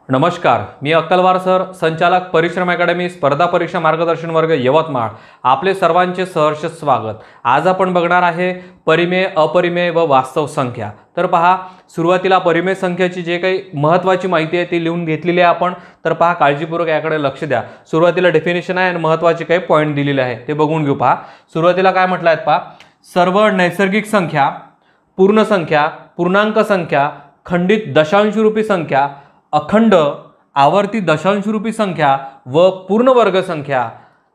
नमस्कार, मी अक्कलवार सर, संचालक परिश्रम अकॅडमी स्पर्धा परीक्षा मार्गदर्शन वर्ग यवतमाळ. आपले सर्वांचे सहर्ष स्वागत. आज आपण बघणार आहे परिमेय, अपरिमेय व वास्तव संख्या. तर पहा, सुरुवातीला परिमेय संख्याची जे काही महत्त्वाची माहिती आहे ती लिहून घेतलेली आहे आपण. तर पहा, काळजीपूर्वक याकडे लक्ष द्या. सुरुवातीला डेफिनेशन आहे आणि महत्त्वाचे काही पॉईंट दिलेले आहे ते बघून घेऊ. पहा, सुरुवातीला काय म्हटलं आहे पहा, सर्व नैसर्गिक संख्या, पूर्ण संख्या, पूर्णांक संख्या, खंडित दशांशरूपी संख्या, अखंड आवर्ती दशांशरूपी संख्या व पूर्ण वर्ग संख्या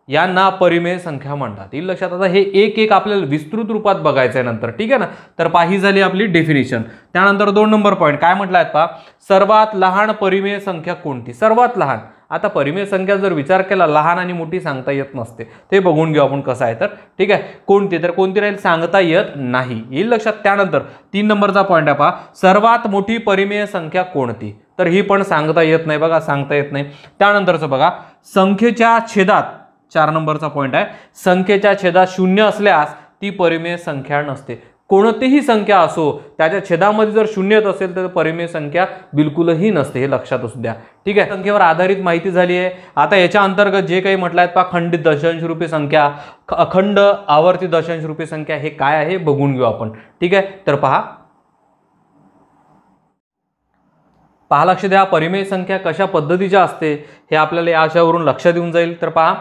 यांना परिमेय संख्या म्हणतात. ही लक्षात. आता हे एक एक आपल्याला विस्तृत रूपात बघायचं आहे नंतर, ठीक आहे ना. तर पहा, ही झाली आपली डेफिनेशन. त्यानंतर 2 नंबर पॉईंट काय म्हटलं आहे पहा, सर्वात लहान परिमेय संख्या कोणती. सर्वात लहान. आता परिमेय संख्या जर विचार केला, लहान आणि मोठी सांगता येत नसते. ते बघून घेऊ आपण कसं आहे. तर ठीक आहे, कोणती तर कोणती राहील सांगता येत नाही. येईल लक्षात. त्यानंतर 3 नंबरचा पॉईंट आहे पहा, सर्वात मोठी परिमेय संख्या कोणती. तर ही पण सांगता येत नाही. बघा, सांगता येत नाही. त्यानंतरचं बघा, संख्येच्या छेदात 4 नंबरचा पॉईंट आहे, संख्येच्या छेदात 0 असल्यास ती परिमेय संख्या नसते. कोणतीही संख्या असो, त्याच्या छेदामध्ये जर 0 असेल तर परिमेय संख्या बिलकुलही नसते. हे लक्षात असू द्या. ठीक आहे, संख्येवर आधारित माहिती झाली आहे. आता याच्या अंतर्गत जे काही म्हटलं आहे पहा, खंडित दशांशरूपी संख्या, अखंड आवर्ती दशांशरूपी संख्या, हे काय आहे बघून घेऊ आपण. ठीक आहे, तर पहा, लक्ष द्या, परिमेय संख्या कशा पद्धतीच्या असते हे आपल्याला याच्यावरून लक्षात येऊन जाईल. तर पहा,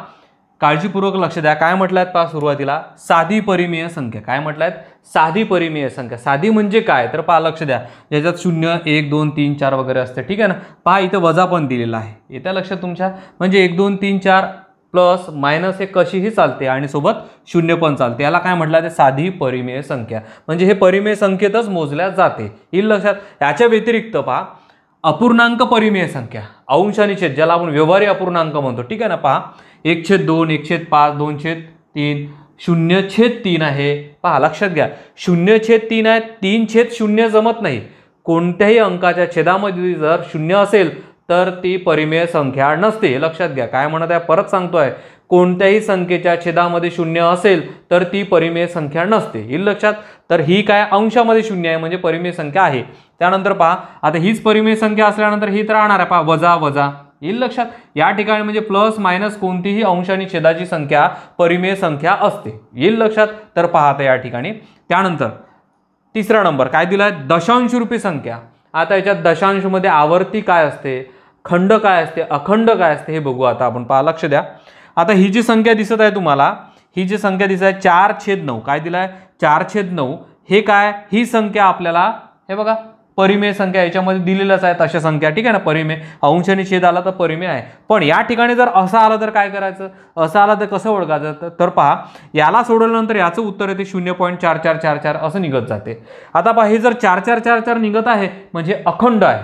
काळजीपूर्वक लक्ष द्या. काय म्हटलं आहे पहा, सुरुवातीला साधी परिमेय संख्या. काय म्हटलं आहे, साधी परिमेय संख्या. साधी म्हणजे काय, तर पहा लक्ष द्या, याच्यात 0, 1, 2, 3, 4 वगैरे असते. ठीक आहे ना. पहा, इथं वजा पण दिलेला आहे. येत्या लक्षात तुमच्या, म्हणजे 1, 2, 3, 4 प्लस मायनस हे कशीही चालते आणि सोबत 0 पण चालते. याला काय म्हटलं आहे, साधी परिमेय संख्या. म्हणजे हे परिमेय संख्येतच मोजल्या जाते. येईल लक्षात. याच्या व्यतिरिक्त पहा, अपूर्णांक परिमेय संख्या, अंश आणि छेद, ज्याला आपण व्यवहारी अपूर्णांक म्हणतो. ठीक आहे ना. पहा, 1/2, 1/5, 2/3, 0/3 आहे. पहा, लक्षात घ्या, 0/3 आहे. 3/0 जमत नाही. कोणत्याही अंकाच्या छेदामध्ये जर 0 असेल तर ती परिमेय संख्या नसते. हे लक्षात घ्या. काय म्हणत आहे, परत सांगतोय, कोणत्याही संख्येच्या छेदामध्ये 0 असेल तर ती परिमेय संख्या नसते. येईल लक्षात. तर ही काय, अंशामध्ये 0 आहे म्हणजे परिमेय संख्या आहे. त्यानंतर पहा, आता हीच परिमेय संख्या असल्यानंतर ही तर राहणार आहे. पहा, वजा वजा. येईल लक्षात. या ठिकाणी म्हणजे प्लस मायनस कोणतीही अंश आणि छेदाची संख्या परिमेय संख्या असते. येईल लक्षात. तर पहा आता या ठिकाणी. त्यानंतर 3रा नंबर काय दिलाय, दशांशरूपी संख्या. आता याच्यात दशांशमध्ये आवर्ती काय असते, खंड काय असते, अखंड काय असते हे बघू आता आपण. पहा, लक्ष द्या. आता ही जी संख्या दिसत आहे तुम्हाला, ही जी संख्या दिसत आहे 4/9. काय दिलाय, 4/9. हे काय, ही संख्या आपल्याला, हे बघा, परिमेय संख्या याच्यामध्ये दिलेलंच आहे तशा संख्या. ठीक आहे ना. परिमेय, अंश आणि छेद आला तर परिमेय आहे. पण या ठिकाणी जर असं आलं तर काय करायचं, असं आलं तर कसं ओळखायचं. तर पहा, याला सोडवल्यानंतर याचं उत्तर येते 0.4444 असं निघत जाते. आता पहा, हे जर 4444 निघत आहे म्हणजे अखंड आहे.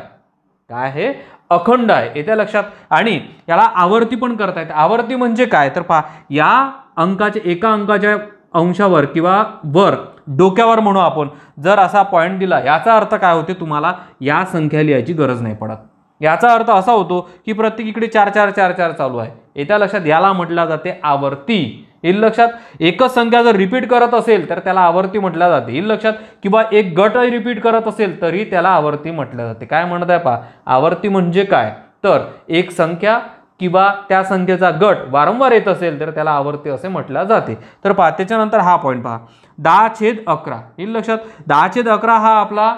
काय आहे, अखंड आहे. येत्या लक्षात. आणि याला आवर्ती पण करता येते. आवर्ती म्हणजे काय, तर पहा, या अंकाच्या, एका अंकाच्या अंशावर किंवा वर, डोक्यावर म्हणू आपण, जर असा पॉईंट दिला, याचा अर्थ काय होते, तुम्हाला या संख्या लिहायची गरज नाही पडत. याचा अर्थ असा होतो की प्रत्येक इकडे 4444 चालू आहे. येत्या लक्षात. याला म्हटलं जाते आवर्ती. येईल लक्षात. एकच संख्या जर रिपीट करत असेल तर त्याला आवर्ती म्हटलं जाते. येईल लक्षात. किंवा एक गट रिपीट करत असेल तरी त्याला आवर्ती म्हटलं जाते. काय म्हणत आहे पहा, आवर्ती म्हणजे काय, तर एक संख्या किंवा त्या संख्येचा गट वारंवार येत असेल तर त्याला आवर्ती असे म्हटलं जाते. तर पहा, त्याच्यानंतर हा पॉईंट पहा, 10/11. येईल लक्षात. 10/11 हा आपला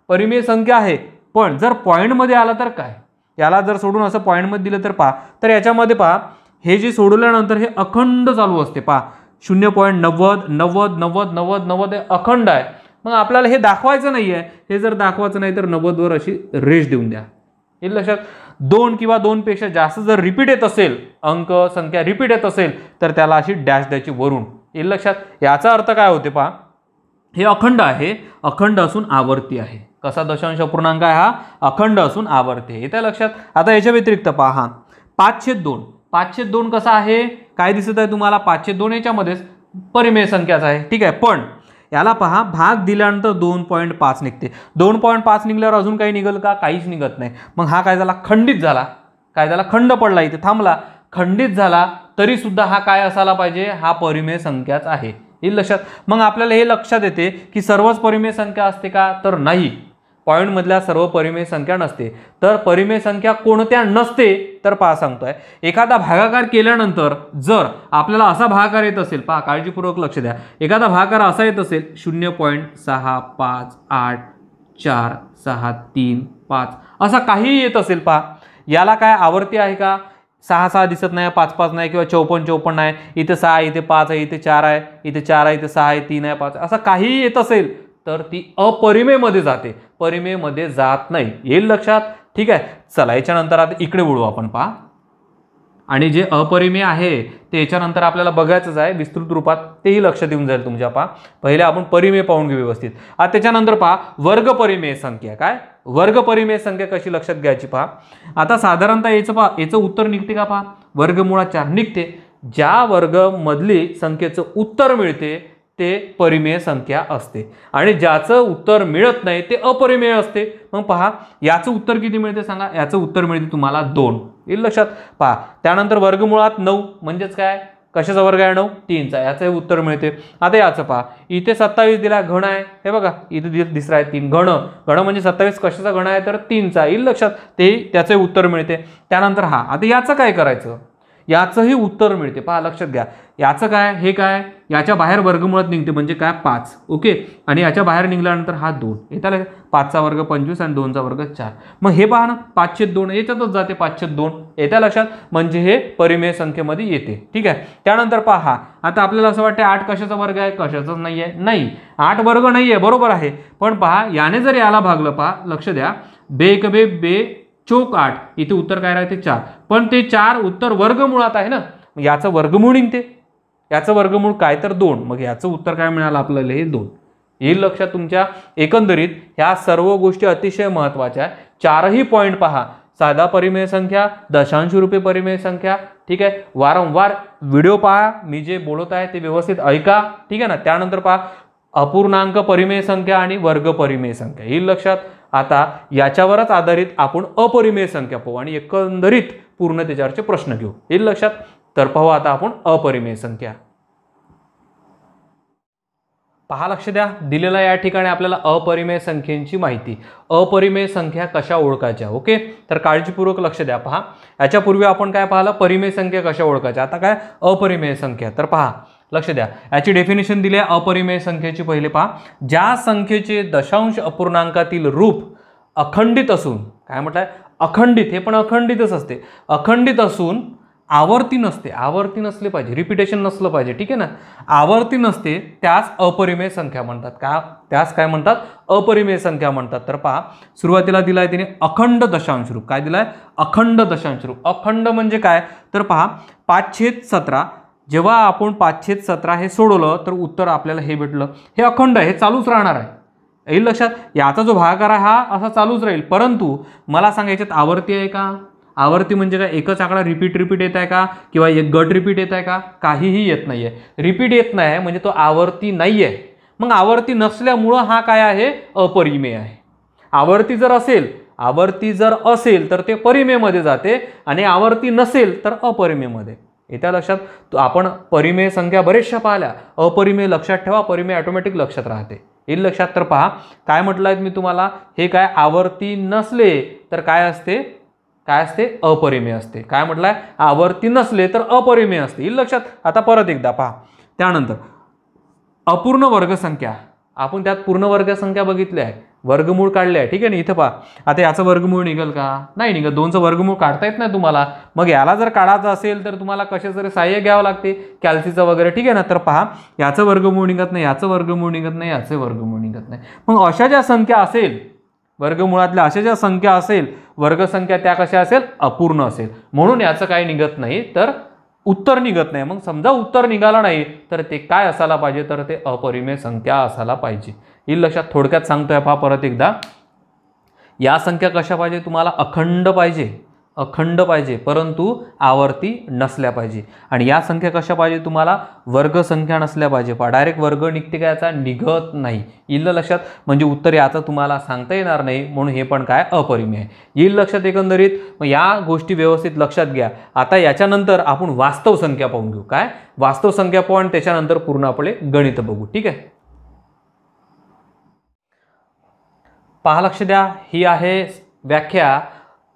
परिमेय संख्या आहे. पण जर पॉईंटमध्ये आला तर काय, याला जर सोडून असं पॉईंटमध्ये दिलं तर पहा, तर याच्यामध्ये पहा, हे जे सोडवल्यानंतर हे अखंड चालू असते. पहा, 0.90 90 90 90 90 हे अखंड आहे. मग आपल्याला हे दाखवायचं नाही आहे. हे जर दाखवायचं नाही तर 90 वर अशी रेष देऊन द्या. येईल लक्षात. 2 किंवा 2 पेक्षा जास्त जर रिपीट येत असेल, अंक संख्या रिपीट येत असेल तर त्याला अशी डॅश द्यायची वरून. येईल लक्षात. याचा अर्थ काय होते पहा, हे अखंड आहे, अखंड असून आवर्ती आहे. कसा दशांश अपूर्णांक आहे हा, अखंड असून आवर्ती आहे. येत्या लक्षात. आता याच्या व्यतिरिक्त पहा, 5/2. 5/2 कसा आहे, काय दिसत आहे तुम्हाला, 5/2 याच्यामध्येच परिमेय संख्याच आहे. ठीक आहे. पण याला पहा, भाग दिल्यानंतर 2.5 निघते. 2.5 निघल्यावर अजून काही निघेल का, काहीच निघत नाही. मग हा काय झाला, खंडित झाला. काय झाला, खंड पडला, इथे थांबला, खंडित झाला. तरी सुद्धा हा काय असायला पाहिजे, हा परिमेय संख्याच आहे. येईल लक्षात. मग आपल्याला हे लक्षात येते की सर्वच परिमेय संख्या असते का, तर नाही. पॉईंटमधल्या सर्व परिमेय संख्या नसते. तर परिमेय संख्या कोणत्या नसते तर पहा सांगतोय, एखादा भागाकार केल्यानंतर जर आपल्याला असा भागाकार येत असेल, पहा काळजीपूर्वक लक्ष द्या, एखादा भागाकार असा येत असेल 0.658463 असा काहीही येत असेल, पहा याला काय आवर्ती आहे का? 6 दिसत नाही, 5 नाही, किंवा 54 आहे, इथे 6 इथे 5 आहे, इथे 4 आहे, इथे 4 आहे, इथे 6 आहे, 3 आहे, 5 असं काहीही येत असेल तर ती अपरिमेयमध्ये जाते, परिमेयमध्ये जात नाही. येईल लक्षात? ठीक आहे. चला याच्यानंतर आता इकडे वळू आपण, पहा. आणि जे अपरिमेय आहे ते याच्यानंतर आपल्याला बघायचंच आहे विस्तृत रूपात, तेही लक्षात येऊन जाईल तुमच्या. पहा पहिले आपण परिमेय पाहून घेऊ व्यवस्थित. आता त्याच्यानंतर पहा वर्ग परिमेय संख्या. काय वर्ग परिमेय संख्या कशी लक्षात घ्यायची पहा. आता साधारणतः याचं उत्तर निघते का? पहा वर्गमुळात 4 निघते. ज्या वर्ग मधली संख्येचं उत्तर मिळते ते परिमेय संख्या असते, आणि ज्याचं उत्तर मिळत नाही ते अपरिमेय असते. मग पहा याचं उत्तर किती मिळते सांगा? याचं उत्तर मिळते तुम्हाला 2. येईल लक्षात? पहा त्यानंतर वर्गमुळात 9 म्हणजेच काय? कशाचा वर्ग आहे? 9, 3चा. याचं उत्तर मिळते. आता याचं पहा, इथे 27 दिला, घन आहे, हे बघा इथे दिसरा आहे 3, घन म्हणजे 27 कशाचा घन आहे तर 3चा. येईल लक्षात? ते त्याचे उत्तर मिळते. त्यानंतर हा, आता याचं काय करायचं? याचंही उत्तर मिळते. पहा लक्षात घ्या, याचं काय? हे काय? याच्या बाहेर वर्गमुळात निघते म्हणजे काय? 5. ओके. आणि याच्या बाहेर निघाल्यानंतर हा 2 येतात. 5चा वर्ग 25 आणि 2चा वर्ग 4. मग हे पहा ना, 5/2 याच्यातच जाते, 5/2 येत्या लक्षात, म्हणजे हे परिमेय संख्येमध्ये येते. ठीक आहे. त्यानंतर पहा, आता आपल्याला असं वाटतं 8 कशाचा वर्ग आहे? कशाचाच नाही आहे. नाही, 8 वर्ग नाही आहे, बरोबर आहे. पण पहा याने जर याला भागलं, पहा लक्ष द्या, बे एक बे बे चोक 8, इथे उत्तर काय राहते? 4. पण ते 4 उत्तर वर्गमुळात आहे ना, याचं वर्गमूळ निघते. याचं वर्गमूळ काय तर 2. मग याचं उत्तर काय मिळालं आपल्याला? हे 2. येईल लक्षात तुमच्या? एकंदरीत ह्या सर्व गोष्टी अतिशय महत्त्वाच्या आहे. 4ही पॉईंट पहा, साधा परिमेय संख्या, दशांश रूपी परिमेय संख्या. ठीक आहे. वारंवार व्हिडिओ पहा, मी जे बोलत आहे ते व्यवस्थित ऐका. ठीक आहे ना. त्यानंतर पहा अपूर्णांक परिमेय संख्या आणि वर्ग परिमेय संख्या. येईल लक्षात? आता याच्यावरच आधारित आपण अपरिमेय संख्या पाहू आणि एकंदरीत पूर्ण त्याच्यावरचे प्रश्न घेऊ. येईल लक्षात? तर पाहू आता आपण अपरिमेय संख्या. पहा लक्ष द्या, दिलेला या ठिकाणी आपल्याला अपरिमेय संख्येची माहिती. अपरिमेय संख्या कशा ओळखायच्या? ओके, तर काळजीपूर्वक लक्ष द्या. पहा याच्यापूर्वी आपण काय पाहिलं? परिमेय संख्या कशा ओळखायच्या. आता काय? अपरिमेय संख्या. तर पहा लक्ष द्या, याची डेफिनेशन दिली आहे अपरिमेय संख्येची. पहिले पहा, ज्या संख्येचे दशांश अपूर्णांकातील रूप अखंडित असून, काय म्हटलंय? अखंडित. हे पण अखंडितच असते. अखंडित असून आवर्ती नसते. आवर्ती नसले पाहिजे, रिपिटेशन नसलं पाहिजे. ठीक आहे ना. आवर्ती नसते त्यास अपरिमेय संख्या म्हणतात. का? त्यास काय म्हणतात? अपरिमेय संख्या म्हणतात. तर पहा सुरुवातीला दिलाय तिने अखंड दशांश रूप. काय दिलाय? अखंड दशांश रूप. अखंड म्हणजे काय? तर पहा 5/17. जेव्हा आपण 5/17 हे सोडवलं तर उत्तर आपल्याला हे भेटलं. हे अखंड आहे, हे चालूच राहणार आहे. येईल लक्षात? याचा जो भागाकार आहे हा असा चालूच राहील. परंतु मला सांगा याच्यात आवर्ती आहे का? आवर्ती म्हणजे काय? एकच आकडा रिपीट येत आहे का? किंवा एक गट रिपीट येत आहे का? काहीही येत नाहीये. रिपीट येत नाही म्हणजे तो आवर्ती नाहीये. मग आवर्ती नसल्यामुळं हा काय आहे? अपरिमेय आहे. आवर्ती जर असेल तर ते परिमेयमध्ये जाते, आणि आवर्ती नसेल तर अपरिमेयमध्ये. येत्या लक्षात? तो आपण परिमेय संख्या बरेचशा पाहिल्या. अपरिमेय लक्षात ठेवा, परिमेय ऑटोमॅटिक लक्षात राहते. येईल लक्षात? तर पहा काय म्हटलं आहे मी तुम्हाला, हे काय? आवर्ती नसले तर काय असते? काय असते? अपरिमेय असते. काय म्हटलंय? आवर्ती नसले तर अपरिमेय असते. येईल लक्षात? आता परत एकदा पहा. त्यानंतर अपूर्ण वर्गसंख्या. आपण त्यात पूर्ण वर्गसंख्या बघितली आहे, वर्गमूळ काढले आहे. ठीक आहे ना. इथं पहा, आता याचं वर्गमूळ निघेल का? नाही निघत. 2चं वर्गमूळ काढता येत नाही तुम्हाला. मग याला जर काढायचं असेल तर तुम्हाला कशाचं तरी सहाय्य घ्यावं लागते, कॅल्सीचं वगैरे. ठीक आहे ना. तर पहा याचं वर्गमूळ निघत नाही, याचं वर्गमूळ निघत नाही, याचे वर्गमूळ निघत नाही. मग अशा ज्या संख्या असेल वर्गमुळातल्या, अशा ज्या संख्या असेल वर्गसंख्या, त्या कशा असेल? अपूर्ण असेल. म्हणून याचं काय निघत नाही तर उत्तर निघत नाही. मग समजा उत्तर निघाला नाही तर ते काय असायला पाहिजे? तर ते अपरिमेय संख्या असायला पाहिजे. येईल लक्षात? थोडक्यात सांगतोय पहा परत एकदा. या संख्या कशा पाहिजे तुम्हाला? अखंड पाहिजे. अखंड पाहिजे, परंतु आवर्ती नसल्या पाहिजे. आणि या संख्या कशा पाहिजे तुम्हाला? वर्ग संख्या नसल्या पाहिजे. पहा डायरेक्ट वर्ग निघते का? याचा निघत नाही. येईल लक्षात? म्हणजे उत्तर याचं तुम्हाला सांगता येणार नाही, म्हणून हे पण काय? अपरिमेय आहे. येईल लक्षात एकंदरीत? मग या गोष्टी व्यवस्थित लक्षात घ्या. आता याच्यानंतर आपण वास्तव संख्या पाहून घेऊ. काय? वास्तव संख्या पाहू आणि त्याच्यानंतर पूर्ण आपले गणित बघू. ठीक आहे. पहा लक्ष द्या, ही आहे व्याख्या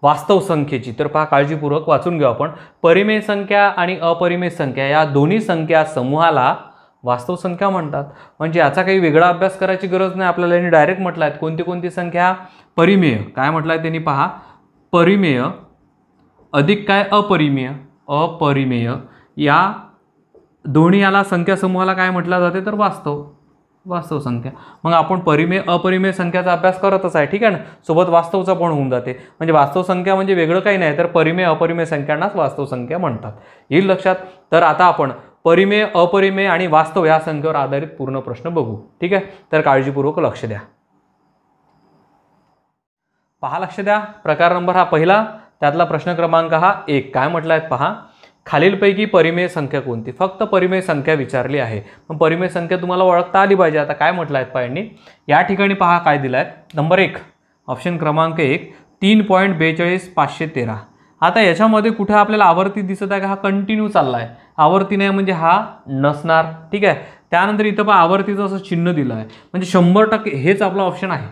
वास्तव संख्येची. तर पहा काळजीपूर्वक वाचून घेऊ आपण. परिमेय संख्या आणि अपरिमेय संख्या या दोन्ही संख्या समूहाला वास्तव संख्या म्हणतात. म्हणजे याचा काही वेगळा अभ्यास करायची गरज नाही आपल्याला. यांनी डायरेक्ट म्हटलं आहे कोणती कोणती संख्या परिमेय. काय म्हटलं आहे त्यांनी पहा, परिमेय अधिक काय अपरिमेय. अपरिमेय या दोन्ही याला संख्या समूहाला काय म्हटलं जाते तर वास्तव संख्या. मग आपण परिमेय अपरिमेय संख्याचा अभ्यास करतच आहे, ठीक आहे ना. सोबत वास्तवचा पण होऊन जाते. म्हणजे वास्तव संख्या म्हणजे वेगळं काही नाही तर परिमेय अपरिमेय संख्यांनाच वास्तव संख्या म्हणतात. येईल लक्षात. तर आता आपण परिमेय अपरिमेय आणि वास्तव या संख्येवर आधारित पूर्ण प्रश्न बघू, ठीक आहे. तर काळजीपूर्वक लक्ष द्या. पहा लक्ष द्या, प्रकार नंबर हा पहिला, त्यातला प्रश्न क्रमांक हा 1. काय म्हटलं आहे पहा, खालीलपैकी परिमेय संख्या कोणती. फक्त परिमेय संख्या विचारली आहे. मग परिमेय संख्या तुम्हाला ओळखता आली पाहिजे. आता काय म्हटलं आहे पहा यांनी, या ठिकाणी पहा काय दिलं आहे. नंबर 1 ऑप्शन क्रमांक 1 3.42,513. आता याच्यामध्ये कुठे आपल्याला आवर्ती दिसत आहे का, हा कंटिन्यू चालला आहे. आवर्ती नाही म्हणजे हा नसणार, ठीक आहे. त्यानंतर इथं पहा आवर्तीचं असं चिन्ह दिलं आहे, म्हणजे 100% हेच आपला ऑप्शन आहे.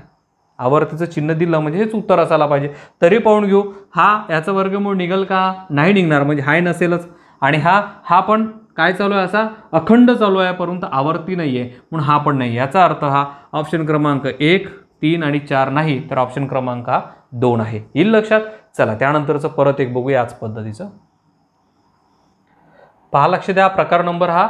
आवर्तीचं चिन्ह दिलं म्हणजे हेच उत्तर असायला पाहिजे. तरी पाहून घेऊ, हा याचा वर्गमूळ निघेल का, नाही निघणार, म्हणजे हाय नसेलच. आणि हा पण काय चालू आहे, असा अखंड चालू आहे, परंतु आवर्ती नाही आहे म्हणून हा पण नाही. याचा अर्थ हा ऑप्शन क्रमांक 1, 3 आणि 4 नाही, तर ऑप्शन क्रमांक 2 आहे. येईल लक्षात. चला त्यानंतरचं परत एक बघू याच पद्धतीचं. पहा लक्ष द्या, प्रकार नंबर हा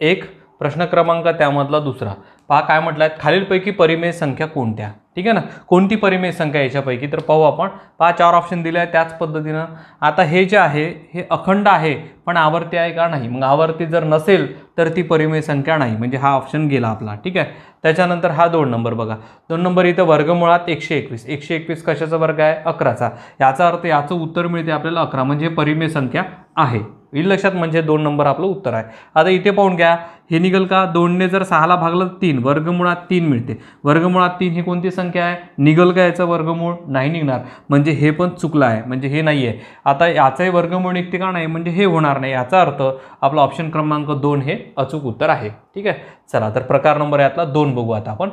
1, प्रश्न क्रमांक त्यामधला दुसरा. पहा काय म्हटलं आहे, खालीलपैकी परिमेय संख्या कोणत्या, ठीक आहे ना. कोणती परिमेय संख्या याच्यापैकी, तर पाहू आपण. पहा 4 ऑप्शन दिले आहे त्याच पद्धतीनं. आता हे जे आहे हे अखंड आहे पण आवर्ती आहे का, नाही. मग आवर्ती जर नसेल तर ती परिमेय संख्या नाही, म्हणजे हा ऑप्शन गेला आपला, ठीक आहे. त्याच्यानंतर हा 2 नंबर बघा, 2 नंबर इथं वर्गमुळात 121. 121 कशाचा वर्ग आहे, 11चा. याचा अर्थ याचं उत्तर मिळते आपल्याला 11, म्हणजे परिमेय संख्या आहे. येईल लक्षात, म्हणजे 2 नंबर आपलं उत्तर आहे. आता इथे पाहून घ्या, हे निघेल का, 2ने जर 6ला भागलं 3, वर्गमुळात 3 मिळते. वर्गमुळात 3 ही कोणती संख्या आहे, निघेल का याचं वर्गमूळ, नाही निघणार, म्हणजे हे पण चुकलं आहे, म्हणजे हे नाही आहे. आता याचाही वर्गमूळ निघते का, नाही, म्हणजे हे होणार नाही. याचा अर्थ आपला ऑप्शन क्रमांक 2 हे अचूक उत्तर आहे, ठीक आहे. चला तर प्रकार नंबर यातला 2 बघू आता आपण.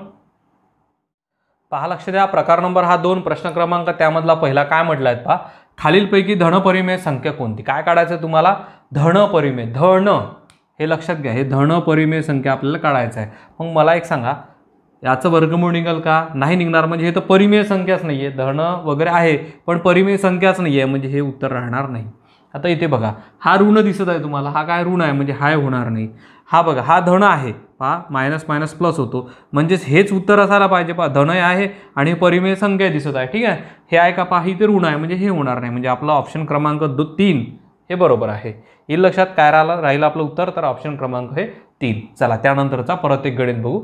पहा लक्ष द्या, प्रकार नंबर हा 2, प्रश्न क्रमांक त्यामधला पहिला. काय म्हटलं आहे पहा, खालीलपैकी धनपरिमेय संख्या कोणती. काय काढायचं तुम्हाला, धनपरिमेय. धन हे लक्षात घ्या, हे धनपरिमेय संख्या आपल्याला काढायचं आहे. मग मला एक सांगा, याचं वर्गमूळ निघेल का, नाही निघणार, म्हणजे हे तर परिमेय संख्याच नाही आहे. धन वगैरे आहे पण परिमेय संख्याच नाही आहे, म्हणजे हे उत्तर राहणार नाही. आता इथे बघा, हा ऋण दिसत आहे तुम्हाला, हा काय ऋण आहे, म्हणजे हाय होणार नाही. हा बघा, हा धन आहे, पहा मायनस मायनस प्लस होतो, म्हणजेच हेच उत्तर असायला पाहिजे. पहा धन आहे आणि परिमेय संख्या दिसत आहे, ठीक आहे. हे आहे का, पहा इथे ऋण आहे, म्हणजे हे होणार नाही, म्हणजे आपला ऑप्शन क्रमांक 3 हे बरोबर आहे. येईल लक्षात. काय राहिलं आपलं उत्तर, तर ऑप्शन क्रमांक हे 3. चला त्यानंतरचा परत एक गणित बघू.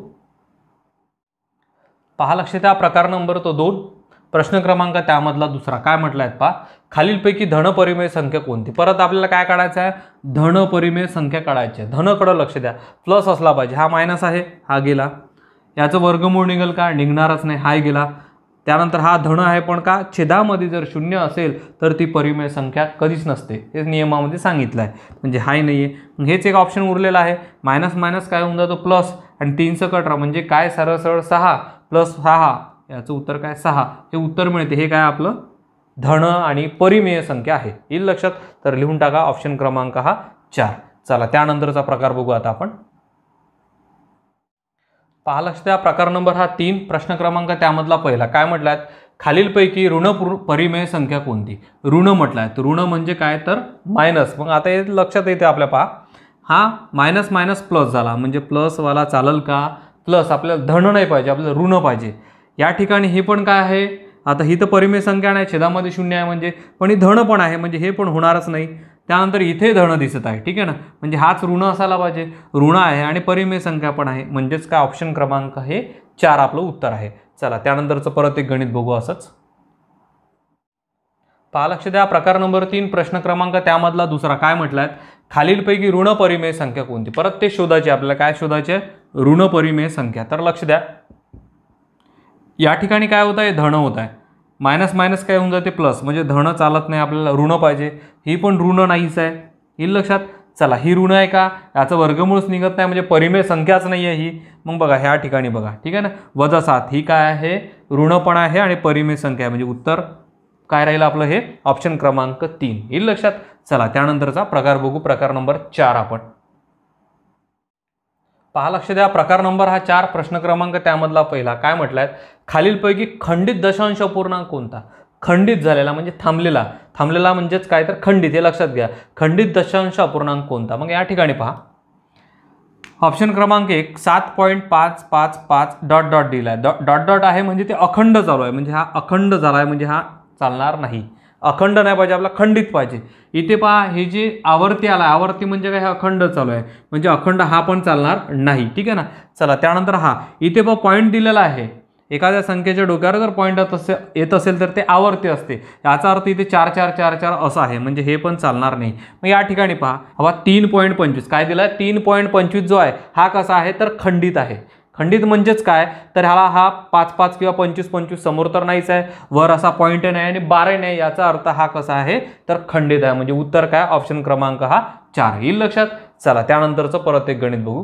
पहा लक्ष द्या, प्रकार नंबर तो 2, प्रश्न क्रमांक त्यामधला दुसरा. काय म्हटलं आहे पहा, खालीलपैकी धनपरिमेय संख्या कोणती. परत आपल्याला काय काढायचं आहे, धनपरिमेय संख्या काढायची आहे. धनकडं लक्ष द्या, प्लस असला पाहिजे. हा मायनस आहे, हा गेला. याचं वर्गमूळ निघेल का, निघणारच नाही, हाय गेला. त्यानंतर हा धन आहे पण का, छेदामध्ये जर 0 असेल तर ती परिमेय संख्या कधीच नसते, हे नियमामध्ये सांगितलं आहे, म्हणजे हाय नाही आहे. मग हेच एक ऑप्शन उरलेलं आहे. मायनस मायनस काय होऊन जातो प्लस, आणि 3चं कटरा म्हणजे काय, सरळ सरळ 6 प्लस 6, याचं उत्तर काय 6, हे उत्तर मिळते. हे काय आपलं धन आणि परिमेय संख्या आहे. येईल लक्षात. तर लिहून टाका ऑप्शन क्रमांक हा 4. चला त्यानंतरचा प्रकार बघू आता आपण. पहा लक्ष द्या, प्रकार नंबर हा 3, प्रश्न क्रमांक त्यामधला पहिला. काय म्हटलं आहे, खालीलपैकी ऋण परिमेय संख्या कोणती. ऋण म्हटलं आहे, तर ऋण म्हणजे काय, तर मायनस. मग आता हे लक्षात येते आपल्या, पहा हा मायनस मायनस प्लस झाला, म्हणजे प्लसवाला चालेल का, प्लस. आपल्याला धन नाही पाहिजे, आपल्याला ऋण पाहिजे. या ठिकाणी हे पण काय आहे, आता ही तर परिमेय संख्या नाही, छेदामध्ये 0 आहे म्हणजे, पण ही धन पण आहे, म्हणजे हे पण होणारच नाही. त्यानंतर इथे धन दिसत आहे, ठीक आहे ना, म्हणजे हाच ऋण असायला पाहिजे. ऋण आहे आणि परिमेय संख्या पण आहे, म्हणजेच काय ऑप्शन क्रमांक हे 4 आपलं उत्तर आहे. चला त्यानंतरचं परत एक गणित बघू असंच. पहा लक्ष द्या, प्रकार नंबर 3, प्रश्न क्रमांक त्यामधला दुसरा. काय म्हटलं आहे, खालीलपैकी ऋण परिमेय संख्या कोणती. परत ते शोधायचे आपल्याला. काय शोधायचे, ऋण परिमेय संख्या. तर लक्ष द्या, या ठिकाणी काय होत आहे, धन होत आहे. मायनस मायनस काय होऊन जाते प्लस, म्हणजे धन चालत नाही, आपल्याला ऋण पाहिजे. ही पण ऋण नाहीच आहे. येईल लक्षात. चला ही ऋण आहे का, याचं वर्गमूळच निघत नाही म्हणजे परिमेय संख्याच नाही आहे ही. मग बघा ह्या ठिकाणी बघा, ठीक आहे ना, -7 ही काय आहे, ऋण पण आहे आणि परिमेय संख्या आहे, म्हणजे उत्तर काय राहील आपलं, हे ऑप्शन क्रमांक 3 येईल लक्षात. चला त्यानंतरचा प्रकार बघू, प्रकार नंबर 4 आपण पहा. लक्ष द्या, प्रकार नंबर हा 4, प्रश्न क्रमांक त्यामधला पहिला काय म्हटलाय, खालीलपैकी खंडित दशांश अपूर्णांक कोणता. खंडित झालेला म्हणजे थांबलेला म्हणजेच काय तर खंडित, हे लक्षात घ्या. खंडित दशांश अपूर्णांक कोणता. मग या ठिकाणी पहा ऑप्शन क्रमांक 1 7.555 डॉट डॉट दिलाय. डॉट डॉट आहे म्हणजे ते अखंड चालू आहे, म्हणजे हा अखंड झाला आहे, म्हणजे हा चालणार नाही. अखंड नाही पाहिजे, आपला खंडित पाहिजे. इथे पहा हे जे आवर्ती आला, आवर्ती म्हणजे काय, हा अखंड चालू आहे म्हणजे अखंड हा पण चालणार नाही, ठीक आहे ना. चला त्यानंतर हा इथे पहा पॉईंट दिलेला आहे, एखाद्या संख्येच्या डोक्यावर जर पॉईंट येत असेल तर ते आवर्ती असते. याचा अर्थ इथे 4 4 4 4 असं आहे, म्हणजे हे पण चालणार नाही. मग या ठिकाणी पहा हवा 3.25 काय दिलाय, 3.25 जो आहे हा कसा आहे तर खंडित आहे. खंडित म्हणजेच काय तर ह्याला हा 5 5 किंवा 25 25 समोर तर नाहीच आहे, वर असा पॉईंट नाही आणि 12 नाही, याचा अर्थ हा कसा आहे तर खंडित आहे, म्हणजे उत्तर काय ऑप्शन क्रमांक हा 4 येईल लक्षात. चला त्यानंतरचं परत एक गणित बघू.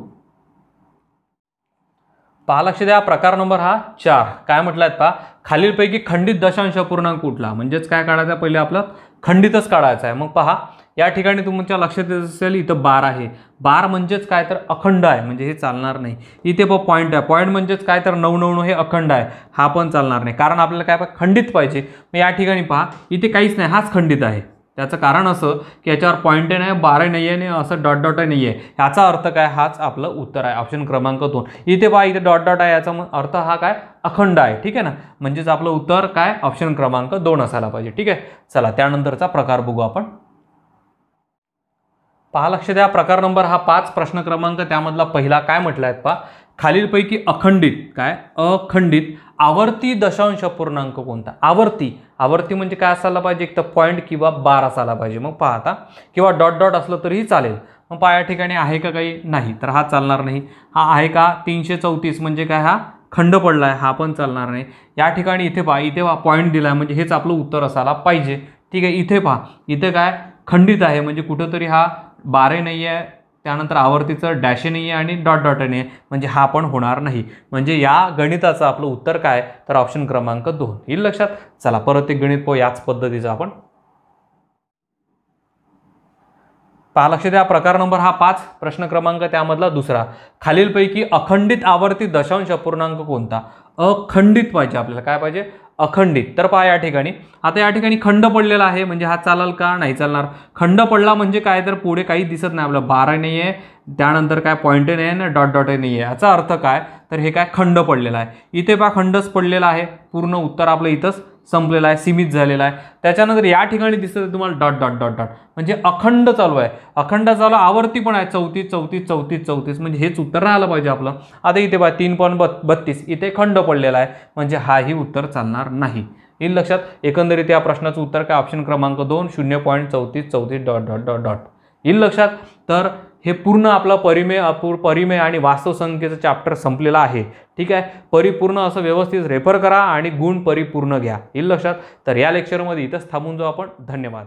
पहा लक्ष द्या, प्रकार नंबर हा 4 काय म्हटलाय पहा, खालीलपैकी खंडित दशांश अपूर्णांक कुठला. म्हणजेच काय काढायचं, पहिले आपलं खंडितच काढायचं आहे. मग पहा या ठिकाणी तुमच्या लक्षात येत असेल इथं बार आहे, बार म्हणजेच काय तर अखंड आहे, म्हणजे हे चालणार नाही. इथे पण पॉईंट आहे, पॉईंट म्हणजेच काय तर 9 9 हे अखंड आहे, हा पण चालणार नाही, कारण आपल्याला काय खंडित पाहिजे. मग या ठिकाणी पहा इथे काहीच नाही, हाच खंडित आहे. त्याचं कारण असं की याच्यावर पॉईंट नाही, बार नाही आहे आणि असं डॉट डॉट नाही आहे, याचा अर्थ काय हाच आपलं उत्तर आहे ऑप्शन क्रमांक 2. इथे पहा इथे डॉट डॉट आहे, याचा अर्थ हा काय अखंड आहे, ठीक आहे ना, म्हणजेच आपलं उत्तर काय ऑप्शन क्रमांक 2 असायला पाहिजे, ठीक आहे. चला त्यानंतरचा प्रकार बघू आपण. पहा लक्ष द्या, प्रकार नंबर हा 5, प्रश्न क्रमांक त्यामधला पहिला काय म्हटलाय पहा, खालीलपैकी अखंडित काय अखंडित आवर्ती दशांश अपूर्णांक कोणता. आवर्ती म्हणजे काय असायला पाहिजे, एक तर पॉईंट किंवा बार असायला पाहिजे. मग पहा आता, किंवा डॉट डॉट असलं तरीही चालेल. मग पहा या ठिकाणी आहे का काही, नाही, तर हा चालणार नाही. हा आहे का 334 म्हणजे काय हा खंड पडला आहे, हा पण चालणार नाही. या ठिकाणी इथे पहा पॉईंट दिला आहे, म्हणजे हेच आपलं उत्तर असायला पाहिजे, ठीक आहे. इथे पहा इथे काय खंडित आहे, म्हणजे कुठंतरी हा बारे नाही आहे, त्यानंतर आवर्तीचं डॅशे नाही आहे आणि डॉट डॉट नाही आहे, म्हणजे हा पण होणार नाही. म्हणजे या गणिताचं आपलं उत्तर काय तर ऑप्शन क्रमांक 2 येईल लक्षात. चला परत एक गणित पाहू याच पद्धतीचं आपण. पहा लक्ष द्या, प्रकार नंबर हा 5, प्रश्न क्रमांक त्यामधला दुसरा, खालीलपैकी अखंडित आवर्ती दशांश अपूर्णांक कोणता. अखंडित पाहिजे आपल्याला, काय पाहिजे अखंडित. तर पहा या ठिकाणी आता या ठिकाणी खंड पडलेला आहे, म्हणजे हा चालेल का नाही चालणार. खंड पडला म्हणजे काय तर पुढे काही दिसत नाही, आपलं 12 नाही आहे, त्यानंतर काय पॉईंट नाही आहे ना डॉट डॉट नाही आहे, याचा अर्थ काय तर हे काय खंड पडलेला आहे. इथे पहा खंडच पडलेला आहे, पूर्ण उत्तर आपलं इथंच संपलेला आहे, सीमित झालेला आहे. त्याच्यानंतर या ठिकाणी दिसतं तुम्हाला डॉट डॉट डॉट डॉट, म्हणजे अखंड चालू आहे, अखंड चालू आवर्ती पण आहे 34 34 34 34, म्हणजे हेच उत्तर राहायला पाहिजे आपलं. आता इथे पहा 3.32 इथे खंड पडलेला आहे, म्हणजे हाही उत्तर चालणार नाही, येईल लक्षात. एकंदरीत या प्रश्नाचं उत्तर काय ऑप्शन क्रमांक 2 0.3434 डॉट डॉट डॉट डॉट येईल लक्षात. तर हे पूर्ण आपला परिमेय आणि वास्तव संख्येचं चॅप्टर संपलेला आहे, ठीक आहे. परिपूर्ण असं व्यवस्थित रेफर करा आणि गुण परिपूर्ण घ्या, येईल लक्षात. तर या लेक्चरमध्ये इथंच थांबून जाऊ आपण. धन्यवाद.